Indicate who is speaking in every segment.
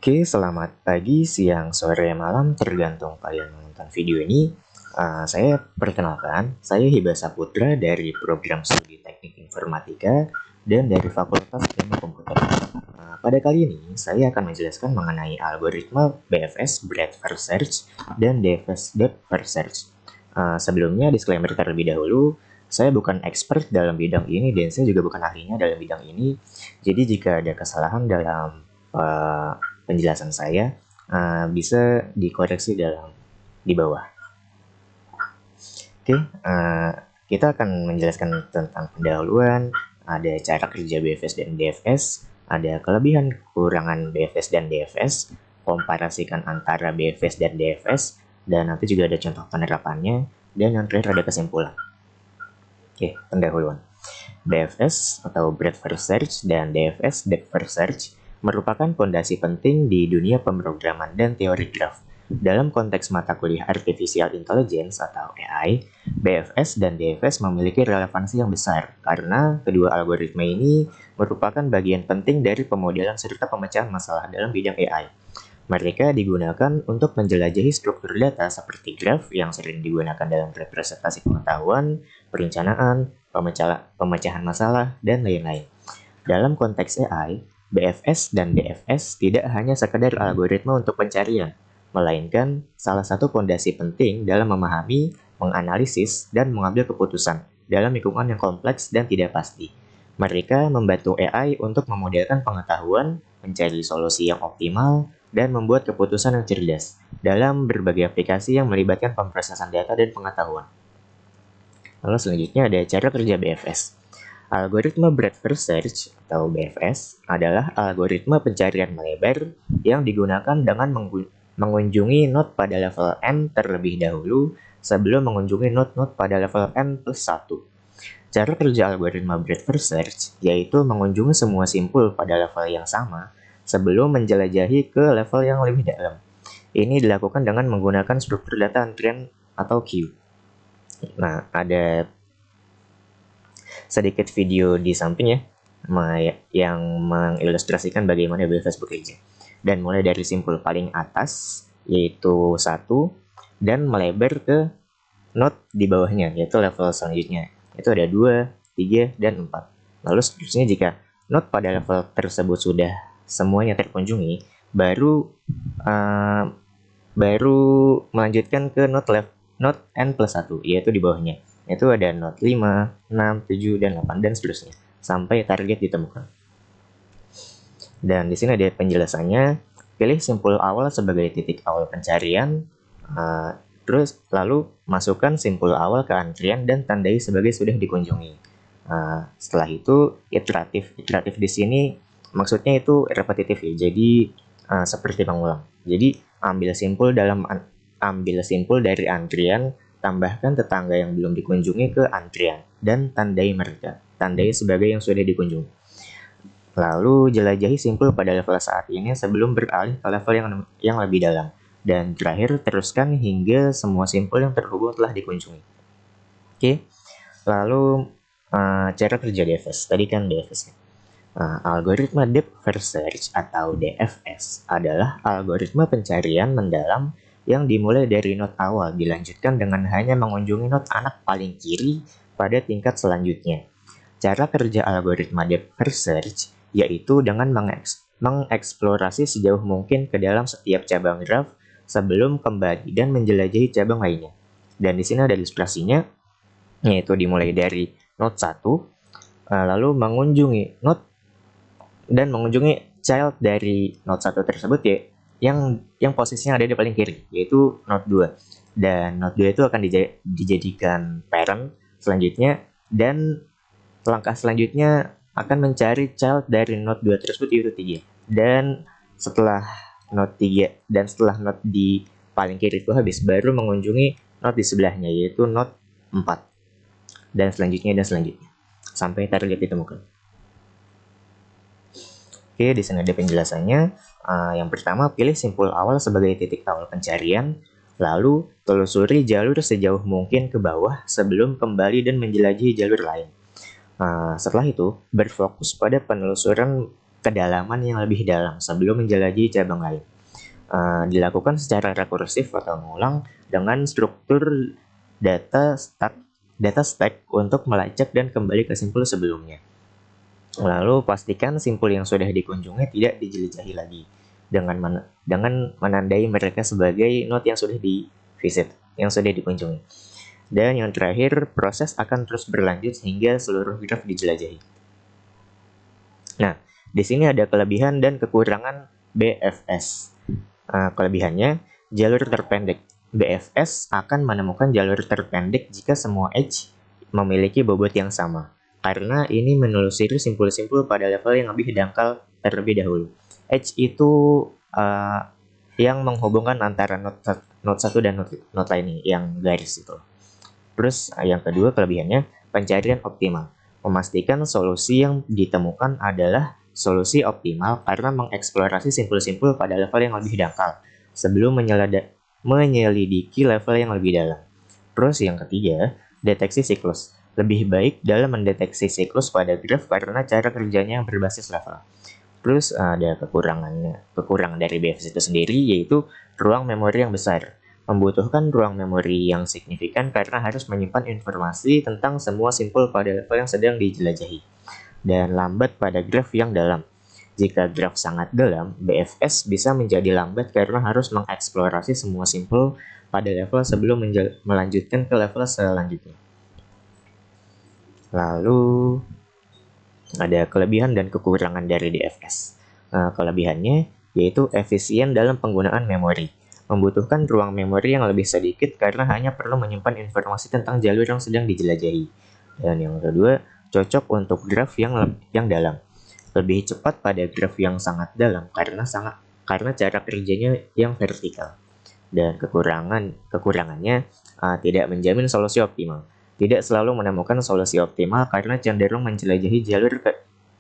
Speaker 1: Oke, selamat pagi, siang, sore, malam, tergantung kalian menonton video ini. Saya perkenalkan, saya Hiba Saputra dari program studi Teknik Informatika dan dari Fakultas Ilmu Komputer. Pada kali ini, saya akan menjelaskan mengenai algoritma BFS (Breadth First Search) dan DFS (Depth First Search). Sebelumnya, disclaimer terlebih dahulu, saya bukan expert dalam bidang ini dan saya juga bukan ahlinya dalam bidang ini. Jadi jika ada kesalahan dalam penjelasan saya, bisa dikoreksi di bawah. Oke, kita akan menjelaskan tentang pendahuluan, ada cara kerja BFS dan DFS, ada kelebihan kekurangan BFS dan DFS, komparasikan antara BFS dan DFS, dan nanti juga ada contoh penerapannya, dan yang terakhir ada kesimpulan. Oke, pendahuluan. BFS atau Breadth First Search dan DFS Depth First Search merupakan fondasi penting di dunia pemrograman dan teori graf. Dalam konteks mata kuliah Artificial Intelligence atau AI, BFS dan DFS memiliki relevansi yang besar karena kedua algoritma ini merupakan bagian penting dari pemodelan serta pemecahan masalah dalam bidang AI. Mereka digunakan untuk menjelajahi struktur data seperti graf yang sering digunakan dalam representasi pengetahuan, perencanaan, pemecahan masalah, dan lain-lain. Dalam konteks AI, BFS dan DFS tidak hanya sekedar algoritma untuk pencarian, melainkan salah satu fondasi penting dalam memahami, menganalisis, dan mengambil keputusan dalam lingkungan yang kompleks dan tidak pasti. Mereka membantu AI untuk memodelkan pengetahuan, mencari solusi yang optimal, dan membuat keputusan yang cerdas dalam berbagai aplikasi yang melibatkan pemrosesan data dan pengetahuan. Lalu selanjutnya ada cara kerja BFS. Algoritma Breadth First Search atau BFS adalah algoritma pencarian melebar yang digunakan dengan mengunjungi node pada level n terlebih dahulu sebelum mengunjungi node-node pada level n plus 1. Cara kerja algoritma Breadth First Search yaitu mengunjungi semua simpul pada level yang sama sebelum menjelajahi ke level yang lebih dalam. Ini dilakukan dengan menggunakan struktur data antrian atau queue. Nah, ada sedikit video di samping ya, yang mengilustrasikan bagaimana BFS bekerja. Dan mulai dari simpul paling atas, yaitu 1, dan melebar ke node di bawahnya, yaitu level selanjutnya. Itu ada 2, 3, dan 4. Lalu seterusnya jika node pada level tersebut sudah semuanya terkunjungi, baru melanjutkan ke node n plus 1, yaitu di bawahnya. Itu ada node 5, 6, 7, dan 8, dan seterusnya, sampai target ditemukan. Dan di sini ada penjelasannya, pilih simpul awal sebagai titik awal pencarian, terus lalu masukkan simpul awal ke antrian dan tandai sebagai sudah dikunjungi. Setelah itu iteratif di sini maksudnya itu repetitif ya, jadi seperti pengulang. Jadi ambil simpul dari antrian, tambahkan tetangga yang belum dikunjungi ke antrian dan tandai mereka, tandai sebagai yang sudah dikunjungi. Lalu jelajahi simpul pada level saat ini sebelum beralih ke level yang lebih dalam. Dan terakhir teruskan hingga semua simpul yang terhubung telah dikunjungi. Oke, lalu cara kerja DFS. Tadi kan DFS. Algoritma Depth First Search atau DFS adalah algoritma pencarian mendalam yang dimulai dari node awal dilanjutkan dengan hanya mengunjungi node anak paling kiri pada tingkat selanjutnya. Cara kerja algoritma Depth First Search yaitu dengan mengeksplorasi sejauh mungkin ke dalam setiap cabang graf sebelum kembali dan menjelajahi cabang lainnya. Dan di sini ada ilustrasinya, yaitu dimulai dari node 1, lalu mengunjungi child dari node 1 tersebut ya, yang posisinya ada di paling kiri, yaitu node 2. Dan node 2 itu akan dijadikan parent selanjutnya, dan langkah selanjutnya akan mencari child dari node 2 tersebut, yaitu 3. Dan setelah node 3 dan setelah node di paling kiri itu habis, baru mengunjungi node di sebelahnya, yaitu node 4. Dan selanjutnya sampai target ditemukan. Oke, di sini ada penjelasannya. Yang pertama, pilih simpul awal sebagai titik awal pencarian, lalu telusuri jalur sejauh mungkin ke bawah sebelum kembali dan menjelajahi jalur lain. Setelah itu, berfokus pada penelusuran kedalaman yang lebih dalam sebelum menjelajahi cabang lain. Dilakukan secara rekursif atau mengulang dengan struktur data stack untuk melacak dan kembali ke simpul sebelumnya. Lalu pastikan simpul yang sudah dikunjungi tidak dijelajahi lagi dengan menandai mereka sebagai node yang sudah di-visit, yang sudah dikunjungi. Dan yang terakhir, proses akan terus berlanjut hingga seluruh graf dijelajahi. Nah, di sini ada kelebihan dan kekurangan BFS. Kelebihannya, jalur terpendek. BFS akan menemukan jalur terpendek jika semua edge memiliki bobot yang sama, karena ini menelusuri simpul-simpul pada level yang lebih dangkal terlebih dahulu. Edge itu yang menghubungkan antara node 1 dan node lainnya, yang garis itu. Terus yang kedua kelebihannya, pencarian optimal. Memastikan solusi yang ditemukan adalah solusi optimal karena mengeksplorasi simpul-simpul pada level yang lebih dangkal sebelum menyelidiki level yang lebih dalam. Terus yang ketiga, deteksi siklus. Lebih baik dalam mendeteksi siklus pada graf karena cara kerjanya yang berbasis level. Terus ada kekurangan dari BFS itu sendiri, yaitu ruang memori yang besar. Membutuhkan ruang memori yang signifikan karena harus menyimpan informasi tentang semua simpul pada level yang sedang dijelajahi. Dan lambat pada graf yang dalam. Jika graf sangat dalam, BFS bisa menjadi lambat karena harus mengeksplorasi semua simpul pada level sebelum melanjutkan ke level selanjutnya. Lalu ada kelebihan dan kekurangan dari DFS. Kelebihannya yaitu efisien dalam penggunaan memori. Membutuhkan ruang memori yang lebih sedikit karena hanya perlu menyimpan informasi tentang jalur yang sedang dijelajahi. Dan yang kedua, cocok untuk graf yang dalam. Lebih cepat pada graf yang sangat dalam karena cara kerjanya yang vertikal. Dan kekurangannya tidak menjamin solusi optimal. Tidak selalu menemukan solusi optimal karena cenderung menjelajahi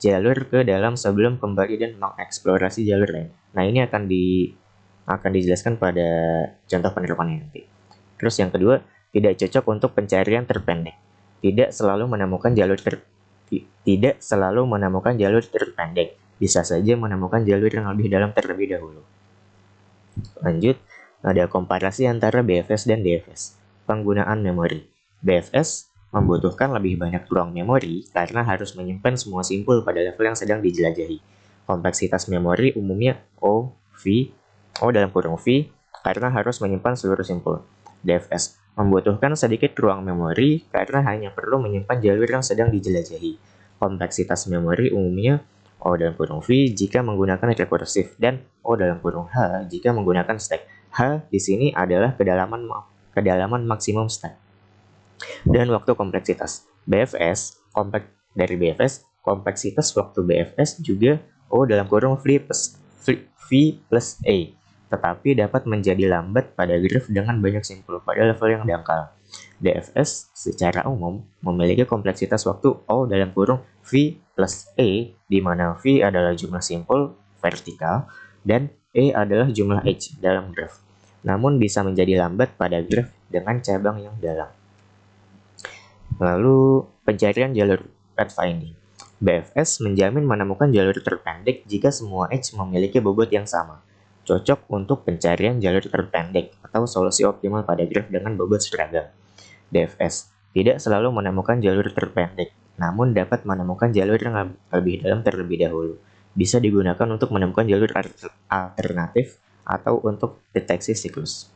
Speaker 1: jalur ke dalam sebelum kembali dan mengeksplorasi jalur lain. Nah, ini akan dijelaskan pada contoh penerapannya nanti. Terus yang kedua, tidak cocok untuk pencarian terpendek. Tidak selalu menemukan jalur terpendek. Bisa saja menemukan jalur yang lebih dalam terlebih dahulu. Lanjut, ada komparasi antara BFS dan DFS. Penggunaan memori. BFS membutuhkan lebih banyak ruang memori karena harus menyimpan semua simpul pada level yang sedang dijelajahi. Kompleksitas memori umumnya O dalam kurung V karena harus menyimpan seluruh simpul. DFS membutuhkan sedikit ruang memori karena hanya perlu menyimpan jalur yang sedang dijelajahi. Kompleksitas memori umumnya O dalam kurung V jika menggunakan rekursif dan O dalam kurung H jika menggunakan stack. H di sini adalah kedalaman maksimum stack. Dan waktu kompleksitas. Dari BFS, kompleksitas waktu BFS juga O dalam kurung V plus A, tetapi dapat menjadi lambat pada graf dengan banyak simpul pada level yang dangkal. DFS secara umum memiliki kompleksitas waktu O dalam kurung V plus A, di mana V adalah jumlah simpul vertikal dan E adalah jumlah edge dalam graf. Namun bisa menjadi lambat pada graf dengan cabang yang dalam. Lalu pencarian jalur pathfinding. BFS menjamin menemukan jalur terpendek jika semua edge memiliki bobot yang sama. Cocok untuk pencarian jalur terpendek atau solusi optimal pada graf dengan bobot seragam. DFS tidak selalu menemukan jalur terpendek, namun dapat menemukan jalur yang lebih dalam terlebih dahulu. Bisa digunakan untuk menemukan jalur alternatif atau untuk deteksi siklus.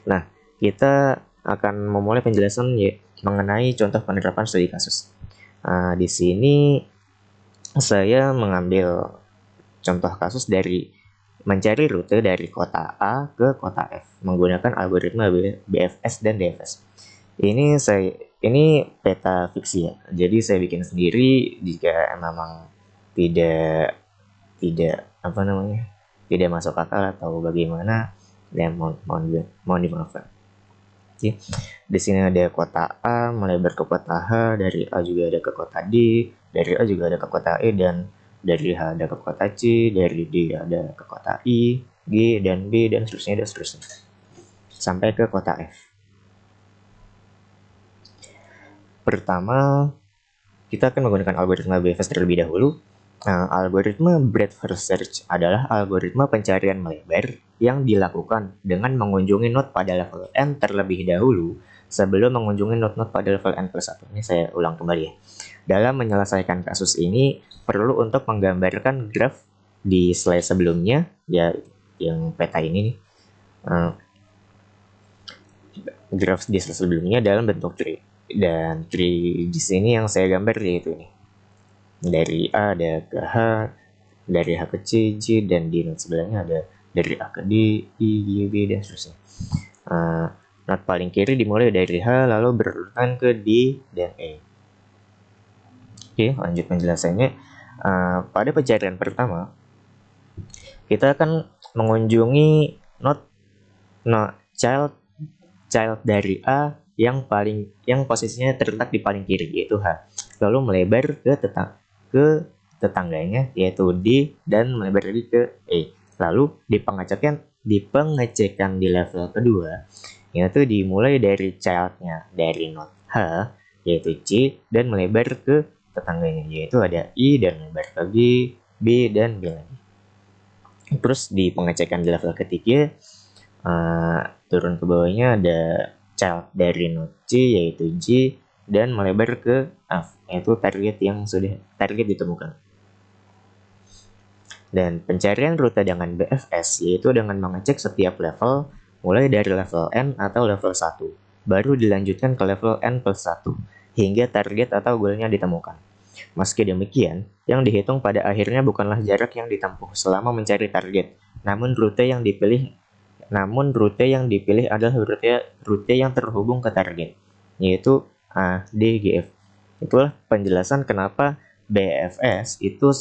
Speaker 1: Nah, kita akan memulai penjelasan mengenai contoh penerapan studi kasus. Di sini saya mengambil contoh kasus dari mencari rute dari kota A ke kota F menggunakan algoritma BFS dan DFS. Ini peta fiksi ya. Jadi saya bikin sendiri jika memang tidak masuk akal atau bagaimana, dan mohon dimaafkan. Oke. Di sini ada kota A melebar ke kota H, dari A juga ada ke kota D, dari A juga ada ke kota E, dan dari H ada ke kota C, dari D ada ke kota I, G, dan B, dan seterusnya sampai ke kota F. Pertama, kita akan menggunakan algoritma BFS terlebih dahulu. Algoritma breadth first search adalah algoritma pencarian melebar yang dilakukan dengan mengunjungi node pada level n terlebih dahulu sebelum mengunjungi node-node pada level n plus 1. Ini saya ulang kembali ya. Dalam menyelesaikan kasus ini, perlu untuk menggambarkan graf di slide sebelumnya, ya yang peta ini nih. Graf di slide sebelumnya dalam bentuk tree. Dan tree di sini yang saya gambar yaitu ini. Dari A ada ke H, dari H ke C, J, dan di node sebelahnya ada dari A ke D, I, G, B, dan seterusnya. Node paling kiri dimulai dari H, lalu berurutan ke D dan E. Oke, lanjut penjelasannya. Pada pencarian pertama, kita akan mengunjungi node child dari A yang posisinya terletak di paling kiri, yaitu H. Lalu melebar ke tetangganya, yaitu D, dan melebar lagi ke E. Lalu di pengecekan di level kedua, yaitu dimulai dari childnya dari node H, yaitu C, dan melebar ke tetangganya, yaitu ada I, dan melebar ke G, B, dan B lagi. Terus di pengecekan di level ketiga, turun ke bawahnya ada child dari node C, yaitu J, dan melebar ke F, yaitu target ditemukan. Dan pencarian rute dengan BFS yaitu dengan mengecek setiap level mulai dari level N atau level 1, baru dilanjutkan ke level N plus 1 hingga target atau goalnya ditemukan. Meski demikian, yang dihitung pada akhirnya bukanlah jarak yang ditempuh selama mencari target, namun rute yang dipilih adalah rute yang terhubung ke target, yaitu A, D, G, F. Itulah penjelasan kenapa BFS itu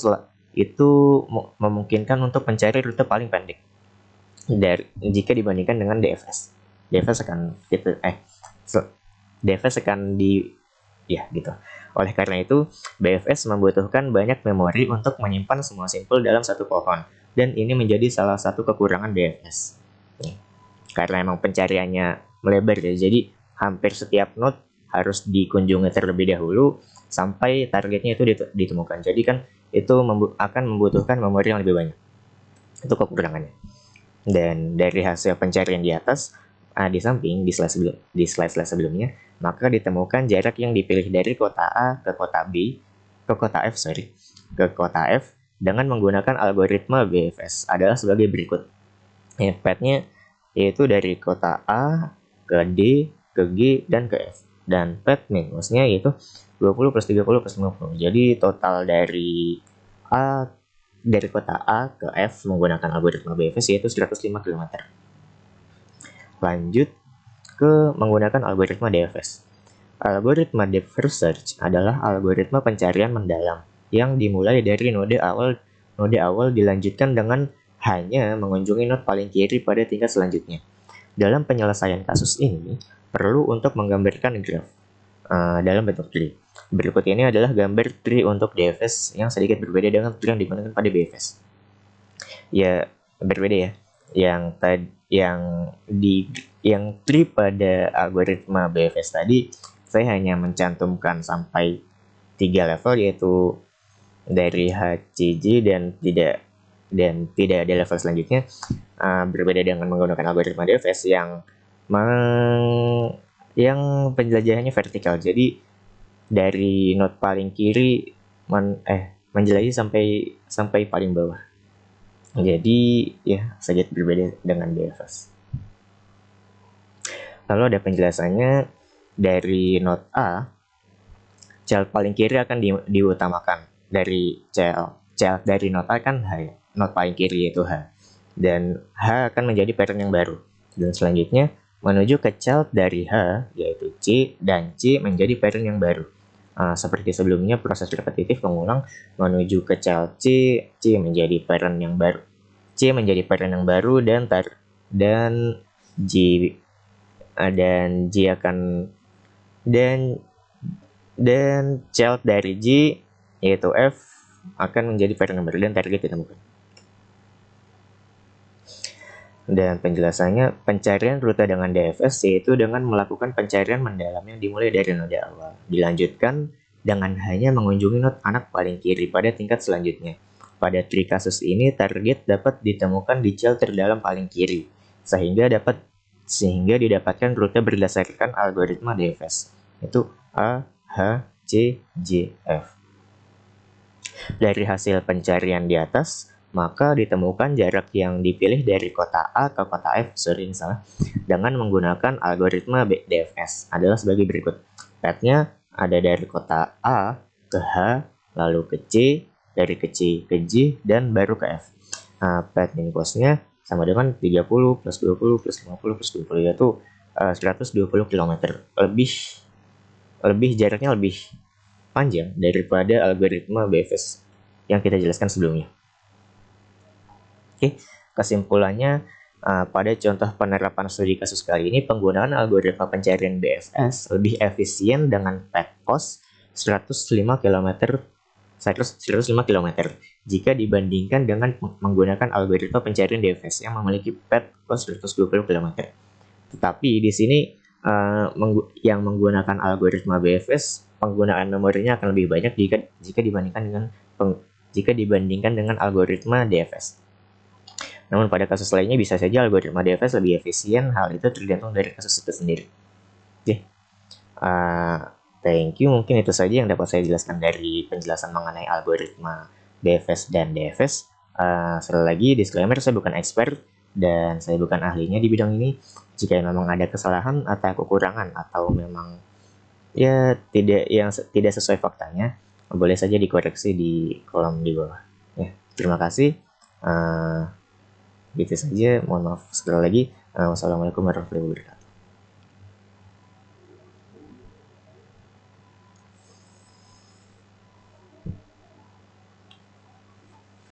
Speaker 1: memungkinkan untuk mencari rute paling pendek jika dibandingkan dengan DFS. DFS akan gitu. Oleh karena itu, BFS membutuhkan banyak memori untuk menyimpan semua simpul dalam satu pohon, dan ini menjadi salah satu kekurangan BFS. Karena emang pencariannya melebar ya, jadi hampir setiap node harus dikunjungi terlebih dahulu sampai targetnya itu ditemukan. Jadi kan itu akan membutuhkan memori yang lebih banyak. Itu kekurangannya. Dan dari hasil pencarian di atas, di samping di slide sebelumnya, maka ditemukan jarak yang dipilih dari kota A ke kota B, ke kota F dengan menggunakan algoritma BFS adalah sebagai berikut. Path-nya yaitu dari kota A ke D, ke G, dan ke F. Dan path minusnya yaitu 20 plus 30 plus 50. Jadi total dari kota A ke F menggunakan algoritma BFS yaitu 105 km. Lanjut ke menggunakan algoritma DFS. Algoritma Depth First Search adalah algoritma pencarian mendalam yang dimulai dari node awal dilanjutkan dengan hanya mengunjungi node paling kiri pada tingkat selanjutnya. Dalam penyelesaian kasus ini, perlu untuk menggambarkan graf dalam bentuk tree. Berikut ini adalah gambar tree untuk DFS yang sedikit berbeda dengan tree yang digunakan pada BFS. Ya, berbeda ya. Yang tree pada algoritma BFS tadi, saya hanya mencantumkan sampai 3 level, yaitu dari HCG dan tidak ada level selanjutnya. Berbeda dengan menggunakan algoritma DFS yang penjelajahannya vertikal. Jadi dari node paling kiri menjelajahi sampai paling bawah. Jadi ya sedikit berbeda dengan DFS. Lalu ada penjelasannya dari node A, child paling kiri akan diutamakan. Dari child dari node A kan H, node paling kiri yaitu H. Dan H akan menjadi parent yang baru. Dan selanjutnya menuju ke child dari H yaitu C, dan C menjadi parent yang baru. Seperti sebelumnya, proses repetitif mengulang menuju ke child C menjadi parent yang baru. C menjadi parent yang baru dan child dari G yaitu F akan menjadi parent yang baru dan target ditemukan. Dan penjelasannya, pencarian rute dengan DFS yaitu dengan melakukan pencarian mendalam yang dimulai dari node awal, dilanjutkan dengan hanya mengunjungi node anak paling kiri pada tingkat selanjutnya. Pada tree kasus ini, target dapat ditemukan di child terdalam paling kiri, sehingga didapatkan rute berdasarkan algoritma DFS, yaitu A, H, C, J, F. Dari hasil pencarian di atas, maka ditemukan jarak yang dipilih dari kota A ke kota F, dengan menggunakan algoritma DFS adalah sebagai berikut. Path-nya ada dari kota A ke H, lalu ke C, dari ke C ke J, dan baru ke F. Nah, path min cost-nya sama dengan 30 plus 20 plus 50 plus 20, yaitu 120 km. Lebih jaraknya lebih panjang daripada algoritma BFS yang kita jelaskan sebelumnya. Oke, kesimpulannya, pada contoh penerapan studi kasus kali ini, penggunaan algoritma pencarian BFS lebih efisien dengan path cost 105 km jika dibandingkan dengan menggunakan algoritma pencarian DFS yang memiliki path cost 120 km. Tetapi di sini yang menggunakan algoritma BFS, penggunaan memorinya akan lebih banyak jika dibandingkan dengan algoritma DFS. Namun pada kasus lainnya bisa saja algoritma DFS lebih efisien. Hal itu tergantung dari kasus itu sendiri. Oke, thank you. Mungkin itu saja yang dapat saya jelaskan dari penjelasan mengenai algoritma BFS dan DFS. Sekali lagi disclaimer, saya bukan expert dan saya bukan ahlinya di bidang ini. Jika memang ada kesalahan atau kekurangan atau memang tidak sesuai faktanya, boleh saja dikoreksi di kolom di bawah. Ya, terima kasih. Gitu saja, mohon maaf sekali lagi. Wassalamualaikum warahmatullahi wabarakatuh.